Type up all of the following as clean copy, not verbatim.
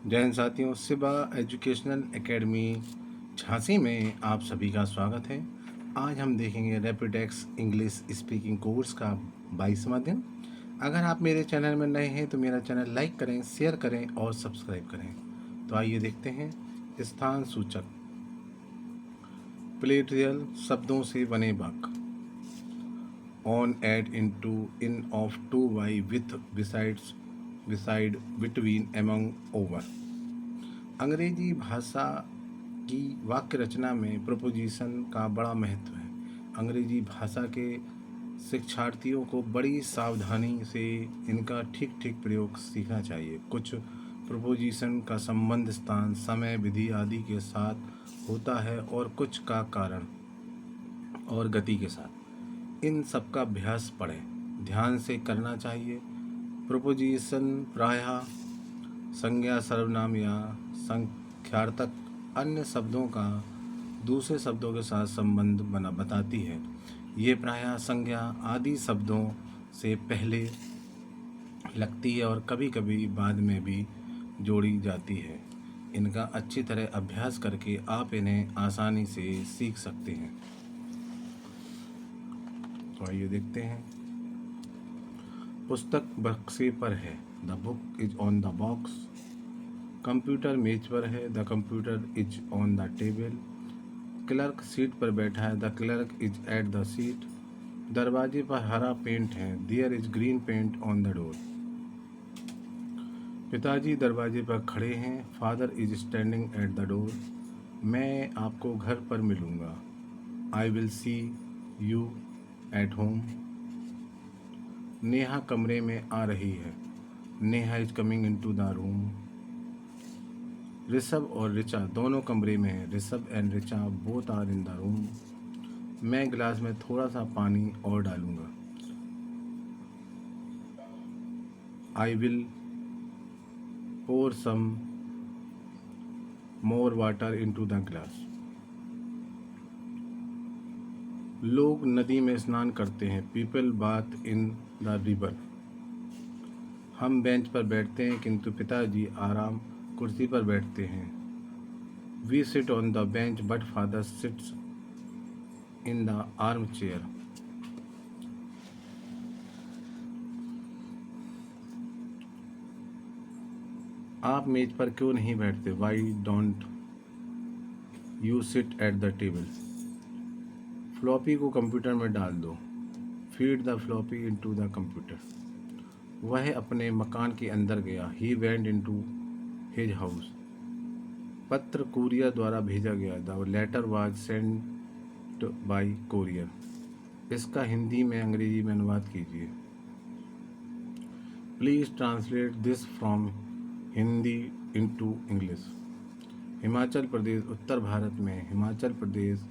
जय हिंद साथियों, Shiva educational academy Jhansi में आप सभी का स्वागत है। आज हम देखेंगे रैपिडेक्स इंग्लिश स्पीकिंग कोर्स का 22वां दिन। अगर आप मेरे चैनल में नए हैं तो मेरा चैनल लाइक करें, शेयर करें और सब्सक्राइब करें। तो आइए देखते हैं। स्थान सूचक प्लेटियल शब्दों से बने वाक्य। On, at, into, in, of, to, by, with, besides, beside, between, among, over. अंग्रेजी भाषा की वाक्य रचना में प्रपोजिशन का बड़ा महत्व है। अंग्रेजी भाषा के शिक्षार्थियों को बड़ी सावधानी से इनका ठीक ठीक प्रयोग सीखना चाहिए। कुछ प्रपोजिशन का संबंध स्थान, समय, विधि आदि के साथ होता है और कुछ का कारण और गति के साथ। इन सब का अभ्यास पढ़ें, ध्यान से करना चाहिए। प्रपोजिशन प्रायः संज्ञा, सर्वनाम या संख्यार्थक अन्य शब्दों का दूसरे शब्दों के साथ संबंध बताती है। ये प्रायः संज्ञा आदि शब्दों से पहले लगती है और कभी कभी बाद में भी जोड़ी जाती है। इनका अच्छी तरह अभ्यास करके आप इन्हें आसानी से सीख सकते हैं। तो आइए देखते हैं। पुस्तक बक्से पर है, the book is on the box. Computer मेज पर है, the computer is on the table. Clerk seat पर बैठा है, the clerk is at the seat. दरवाजे पर हरा पेंट है, there is green paint on the door. पिताजी दरवाजे पर खड़े हैं, father is standing at the door. मैं आपको घर पर मिलूँगा, I will see you at home. Neha कमरे में आ रही है, Neha is coming in to the room. Rishabh और ऋचा दोनों कमरे में हैं, Rishabh and Richa both are in the room. मैं गिलास में थोड़ा सा पानी और डालूंगा, I will pour some more water in to the glass. लोग नदी में स्नान करते हैं, people bath in the river. हम बेंच पर बैठते हैं किंतु पिताजी आराम कुर्सी पर बैठते हैं। We sit on the bench but father sits in the arm chair. आप मेज पर क्यों नहीं बैठते, why don't you sit at the table. Floppy को कंप्यूटर में डाल दो, feed the floppy into the computer. वह अपने मकान के अंदर गया, he went into his house. पत्र कुरियर द्वारा भेजा गया, the letter was sent by courier. इसका हिंदी में अंग्रेजी में अनुवाद कीजिए। Please translate this from Hindi into English. Himachal Pradesh उत्तर भारत में, Himachal Pradesh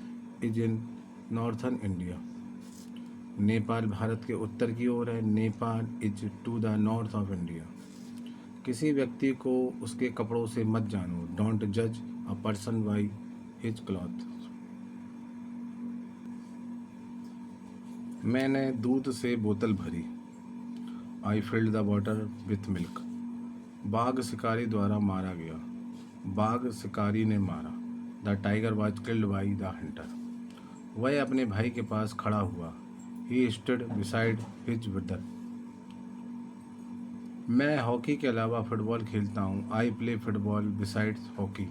is in northern India. Nepal Bharat के उत्तर की ओर है, Nepal is to the north of India. किसी व्यक्ति को उसके कपड़ों से मत जानो, डोंट जज a person by his cloth. मैंने दूध से बोतल भरी, I filled the water with milk. बाघ शिकारी द्वारा मारा गया, बाघ शिकारी ने मारा। The tiger was killed by the hunter. वह अपने भाई के पास खड़ा हुआ, he stood beside his brother. मैं हॉकी के अलावा फुटबॉल खेलता हूँ, I play football besides hockey.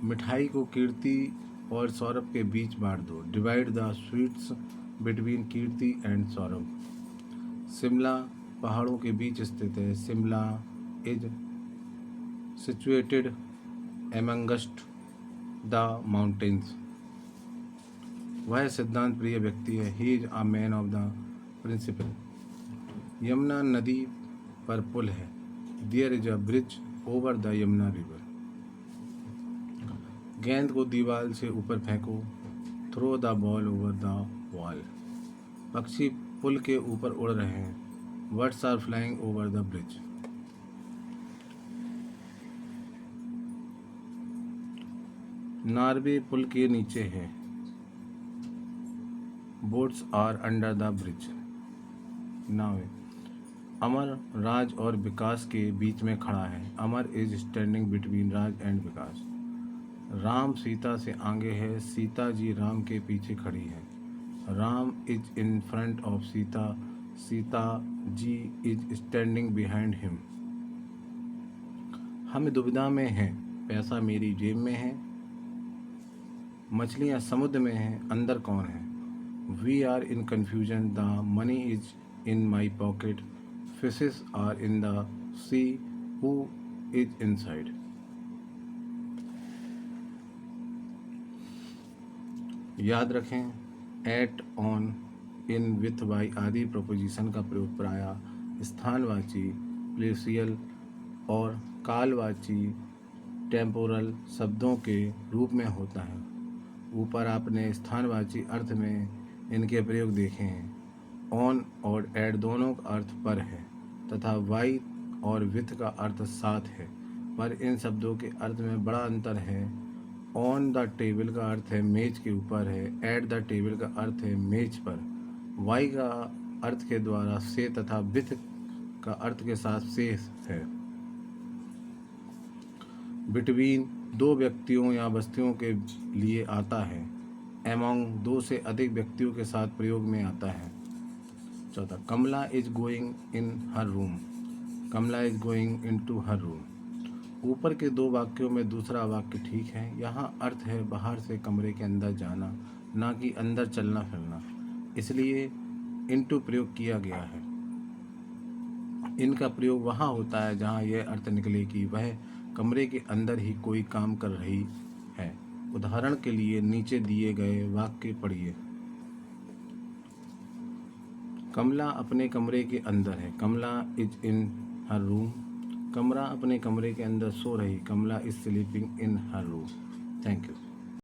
मिठाई को कीर्ति और सौरभ के बीच बांट दो, divide the sweets between Kirti and Saurabh. Shimla पहाड़ों के बीच स्थित है, Shimla is situated amongst the mountains. वह सिद्धांत प्रिय व्यक्ति है, he is a man of the principle. Yamuna नदी पर पुल है, there is a bridge over the Yamuna river. गेंद को दीवार से ऊपर फेंको, throw the ball over the wall. पक्षी पुल के ऊपर उड़ रहे हैं, birds are flying over the bridge. नॉर्वे पुल के नीचे है, boats are under the bridge. नावे अमर राज और विकास के बीच में खड़ा है। Amar is standing between Raj and Vikas. Ram Sita से आगे है, सीता जी राम के पीछे खड़ी है। Ram is in front of Sita, Sita ji is standing behind him. हम दुविधा में हैं, पैसा मेरी जेब में है, मछलियाँ समुद्र में हैं, अंदर कौन है? We are in confusion, the money is in my pocket, fishes are in the sea, who is inside. याद रखें, at, on, in, with, by आदि प्रोपोजिशन का प्रयोग प्रायः स्थानवाची, प्लेसियल और कालवाची, टेम्पोरल शब्दों के रूप में होता है। ऊपर आपने स्थानवाची अर्थ में इनके प्रयोग देखे हैं। ऑन और एट दोनों का अर्थ पर है तथा वाई और विथ का अर्थ साथ है, पर इन शब्दों के अर्थ में बड़ा अंतर है। ऑन द टेबल का अर्थ है मेज के ऊपर है, एट द टेबल का अर्थ है मेज पर। वाई का अर्थ के द्वारा से तथा विथ का अर्थ के साथ से है। बिटवीन दो व्यक्तियों या वस्तुओं के लिए आता है। एमोंग दो से अधिक व्यक्तियों के साथ प्रयोग में आता है। चौथा, Kamala is going in her room. Kamala is going into her room. ऊपर के दो वाक्यों में दूसरा वाक्य ठीक है। यहाँ अर्थ है बाहर से कमरे के अंदर जाना, ना कि अंदर चलना फिरना, इसलिए इनटू प्रयोग किया गया है। इनका प्रयोग वहाँ होता है जहाँ यह अर्थ निकले कि वह कमरे के अंदर ही कोई काम कर रही है। उदाहरण के लिए नीचे दिए गए वाक्य पढ़िए। कमला अपने कमरे के अंदर है। Kamala is in her room. कमरा अपने कमरे के अंदर सो रही। Kamala is sleeping in her room. Thank you.